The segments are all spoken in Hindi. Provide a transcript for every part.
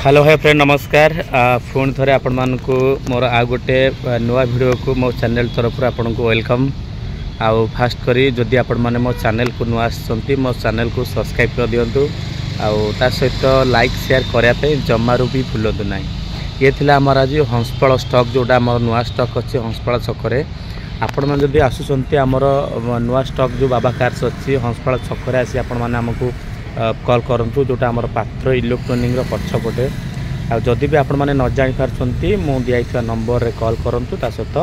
हेलो हाय फ्रेंड नमस्कार। पुणी थे आपण मानकु मोर आ गोटे नुआ वीडियो को मो चैनल तरफ आपण को वेलकम। आउ फास्ट करी जदि आपण माने मो चैनल को नुआ आसछंती मो चैनल को सब्सक्राइब कर दियंतु। आउ ता सहित लाइक शेयर करिया पे जमारू भी भूलंतु नाही। ये थिला हमर आज हंसपाल स्टॉक जोडा हमर नुआ स्टॉक अछि हंसपाल छकरे। आपण माने जदि आसुछंती हमर नुआ स्टॉक जो बाबा कार्स अछि हंसपाल छकरे आसी आपण माने हमकु कॉल करंतु जोटा हमर पात्र इलेक्ट्रोनिक रो पछपटे। आ जदि भी आपण माने न जानि पारछंती मु दियाइथा नंबर रे कॉल करंतु ता सहित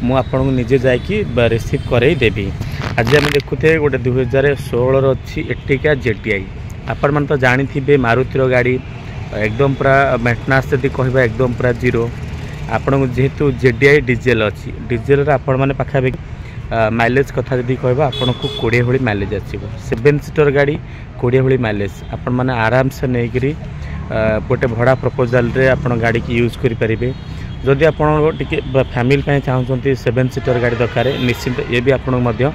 मु आपण को निजे जाय कि रिसीव करई देबी। आज हम देखुते गोटे 2016 रो अछि एटिका जेटीआई। आपण मन तो जानि थिबे मारुति रो गाड़ी एकदम पूरा मेंटेनेंस यदि कहबा एकदम पूरा जीरो। आपण को जेहेतु जेडीआई डीजल अछि डीजल रे आपण माने पाखा माइलेज कथा यदि कहबा आपण को 20 भली माइलेज आसीबो। 7 सीटर गाड़ी 20 भली माइलेज आपण माने आराम से नै करी गोटे भड़ा प्रपोजल रे आपण गाड़ी की यूज करि परिबे। जदि आपण टिके फैमिली पय चाहउछंती 7 सीटर गाड़ी दरकार निश्चित ये भी आपण मध्य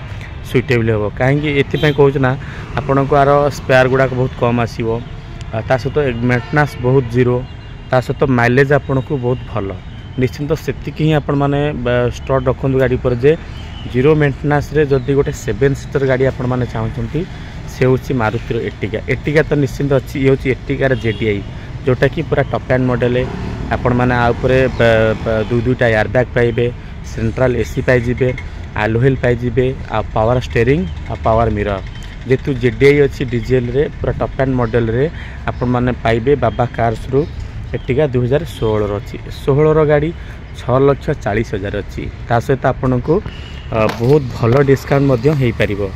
सुइटेबल हो। काहेकि एथि पय कहउछ ना आपण को आरो स्पेयर गुडा बहुत कम आसीबो। ता सहित मेंटेनेंस बहुत जीरो ता सहित माइलेज आपण को बहुत भलो। निश्चित सेतिक ही आपण माने स्टॉक रखंतु गाड़ी पर जे जीरो मेंटेनेंस रे जदि गोटे 7 सीटर गाड़ी आपण माने चाहउछंती से होची मारुति रो एटिका। एटिका तो निश्चित अछि ये होची एटिका रे जेडीआई जोटा कि पूरा टॉप एंड मॉडल है। आपण माने आ ऊपर दुटा एयर बैग पाइबे, सेंट्रल एसी पाइ जिबे, एलॉय व्हील पाइ जिबे, आ पावर स्टीयरिंग आ पावर मिरर। जेतु जेडीआई अछि डीजल रे पूरा टॉप एंड मॉडल रे आपण माने पाइबे बाबा कार्स रो एटिका 2016 रो अछि। 16 रो गाड़ी 6,40,000 अछि। ता सहित आपण को बहुत भलो डिस्काउंट मध्य हेई परिबो।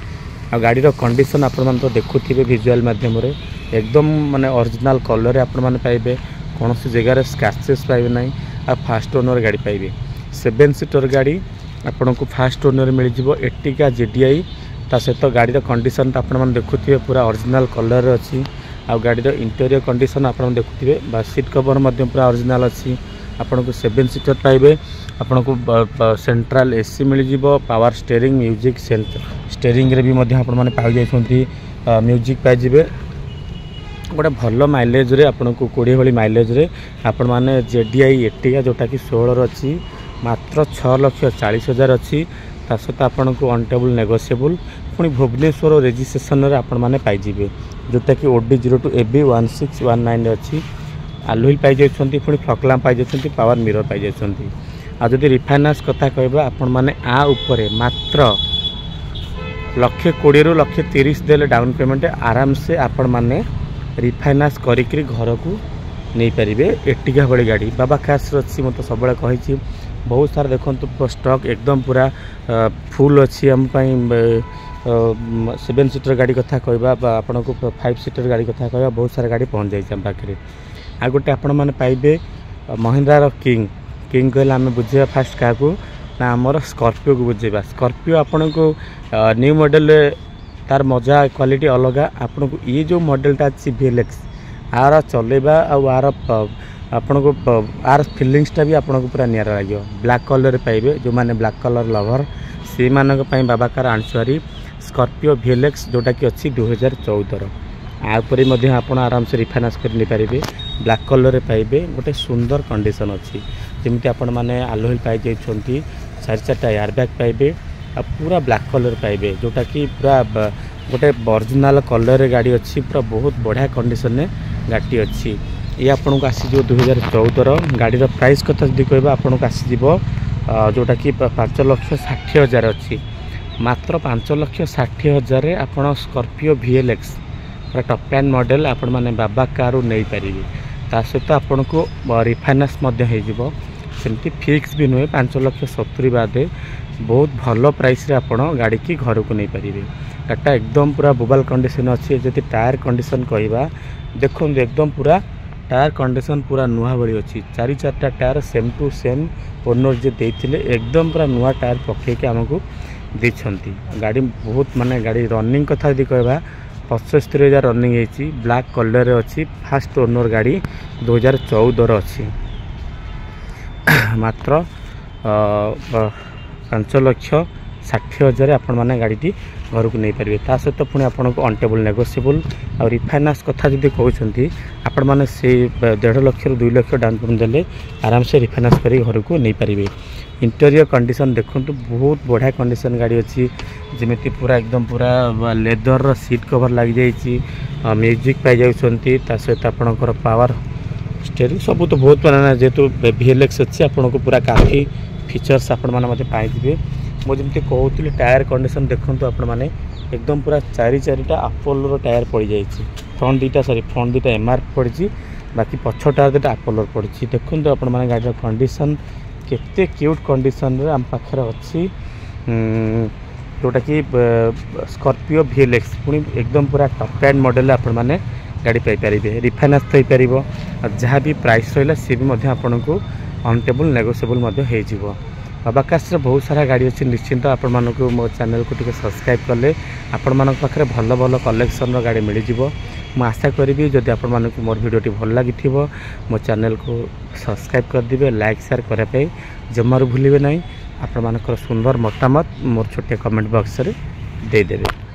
आ गाड़ी रो कंडीशन आपण मन तो देखुथिबे विजुअल माध्यम रे एकदम माने ओरिजिनल कलर रे आपण माने पाइबे। कोनोसी जगह रे स्क्रैचेस पाइबे नाही। आ फास्ट ओनर गाड़ी पाइबे। 7 सीटर गाड़ी आपण को फास्ट ओनर मिल जिवो एटिका जेडीआई। ता सहित गाड़ी रो कंडीशन आपण मन देखुथिबे पूरा ओरिजिनल कलर रे अछि। आ गाड़ी रो इंटीरियर कंडीशन आपण देखुथिबे बा सीट कवर मध्य पूरा ओरिजिनल अछि। आपण को 7 सीटर पाइबे। आपण को सेंट्रल एसी मिल जिवो, पावर स्टीयरिंग म्यूजिक स्टीयरिंग रे भी मध्य आपण माने पाइ जायछंती म्यूजिक पाइ जिवे। गोटे भलो माइलेज रे आपण को 20 भली माइलेज रे आपण माने जेडीआई एटिका जोटा कि 16 रो अछि मात्र 6,40,000 अछि। ता सहित आपण को ऑन टेबल नेगोशिएबल पुनी भुवनेश्वर रजिस्ट्रेशन रे आपण माने पाइ जिवे जोटा कि OD02 AB 1619 रे अछि। एलॉय व्हील पाइ जायछंती पुनी फॉग लैंप पाइ जायछंती पावर मिरर पाइ जायछंती। आ जदि रिफाइनान्स कथा कहबा आपण माने आ ऊपर मात्र 1,20,000 रु 1,30,000 देले डाउन पेमेंट आराम से आपण माने रिफाइनान्स करी घर को नहीं पारिबे। एटिका बड़ी गाड़ी बाबा कार्स अच्छी मत सब कही बहुत सारा देखो स्टॉक एकदम पूरा फुल अच्छी हम 7 सीटर गाड़ी कथा कहबा आपण को 5 सीटर गाड़ी कथा कहबा बहुत सारा गाड़ी पहुँच जाए हम पाखे। आ गोटे आपण माने पाइबे महिंद्रा रो किंग कहले आम बुझे फास्ट क्या ना आमर स्कॉर्पियो को बुझेबा। स्कॉर्पियो आपण को न्यू मॉडल तार मजा क्वालिटी अलग। आपण को ये जो मॉडलटा अच्छी VLX आर चलेबा आर आपण को आर फिलिंग्सटा भी आपण को पूरा निरा लगे। ब्लैक कलर पाइबे जो माने ब्लैक कलर लवर से मानक पई बाबा कार आंसुआरी स्कॉर्पियो VLX जोटा कि अच्छी 2014 आपर मध्य आपण आराम से रिफाइनान्स कर नि पारिबे। ब्लैक कलर रे पाइबे गोटे सुंदर कंडीशन अच्छी जमती आपण माने एलॉय व्हील पाइ जाइछंती 4-4टा एयर बैग पाइबे। आ पूरा ब्लैक कलर पाइबे जोटा कि पूरा गोटे ओरिजिनल कलर रे गाड़ी अच्छी पूरा बहुत बढ़िया कंडीशन में गाड़ी अच्छी। ये आपण को आसी जो 2014 गाड़ी रो प्राइस कथा जदि कहबा आपण को आसी जीवो जोटा कि 5,60,000 अच्छी मात्र 5,60,000 रे आपण स्कॉर्पियो VLX पूरा टॉप एंड मॉडल आपण माने बाबा कार नहीं पारिबे। ता सहित आपण को रिफाइनान्स मध्य हे जीवो सेमती फिक्स भी नुहे 5,70,000 बादे बहुत भलो प्राइस रे आपण गाड़ी की घर को नहीं पारिबे। टाटा एकदम पूरा बोबाल कंडीशन अच्छी। जदि टायर कंडीशन कहबा देखो एकदम पूरा टायर कंडीशन पूरा नुआ भली अच्छी। 4-4टा tyre same to same owner जे देथिले एकदम पूरा नुआ टायर पके के हमको देछंती। गाड़ी बहुत माने गाड़ी रनिंग कथा यदि कहबा 75,000 रनिंग है। ब्लैक कलर रे अच्छी फास्ट ओनर गाड़ी 2014 अच्छी मात्र 60,000 आपण मैंने गाड़ी घर को नहीं पारे। ता सहित पुणी आपको ऑन टेबल नेगोशिएबल आ रिफाइनान्स कथा जब कहते आपण मैंने से 1.5 लाख रु 2 लाख डाउन पेमेंट देले आराम से रिफाइनान्स कर घर को नहीं पारे। इंटीरियर कंडीशन देखो बहुत बढ़िया कंडीशन गाड़ी अच्छी जमी पूरा एकदम पूरा लेदर सीट कवर लग जाइए म्यूजिक पाई जाती सहित आपणकर पावर स्टीयरिंग सब तो बहुत पुराना जेहेतु VLX अच्छी आपको पूरा काफ़ी फीचर्स आपण मैंने पाइबे। मुझे कहती टायर कंडीशन देखूँ आपण मैंने एकदम पूरा चारिटा अपोलोर टायर पड़ जाए फ्रंट दुईटा फ्रंट दुईटा MR पड़ी बाकी पछ टायर दुटा अपोलोर पड़ी देखूँ आपण मैंने गाड़ी कंडीशन केते क्यूट कंडीशन आम पाखे अच्छी जोटा कि स्कॉर्पियो VLX पुणी एकदम पूरा टॉप एंड मॉडल आपण मैंने गाड़ी पाइपर रिफाइनान्स हो पार जहाँ भी प्राइस रहा सी भी आपन को ऑन टेबल नेगोशिएबल हो। बाबाकाश बहुत सारा गाड़ी अच्छी निश्चिंत आपण मानक मो चैनल को टिके सब्सक्राइब कले आपण मानक पाखे भल भल कलेक्शन गाड़ी मिल जाव। मु आशा करी जदि आपण मानक मोर वीडियोटी भल लगी मो चैनल को सब्सक्राइब करदे लाइक शेयर करने जमारू भूलिए ना। आपण मानकर सुंदर मतामत मोर छोटे कमेंट बॉक्स रे दे देबे।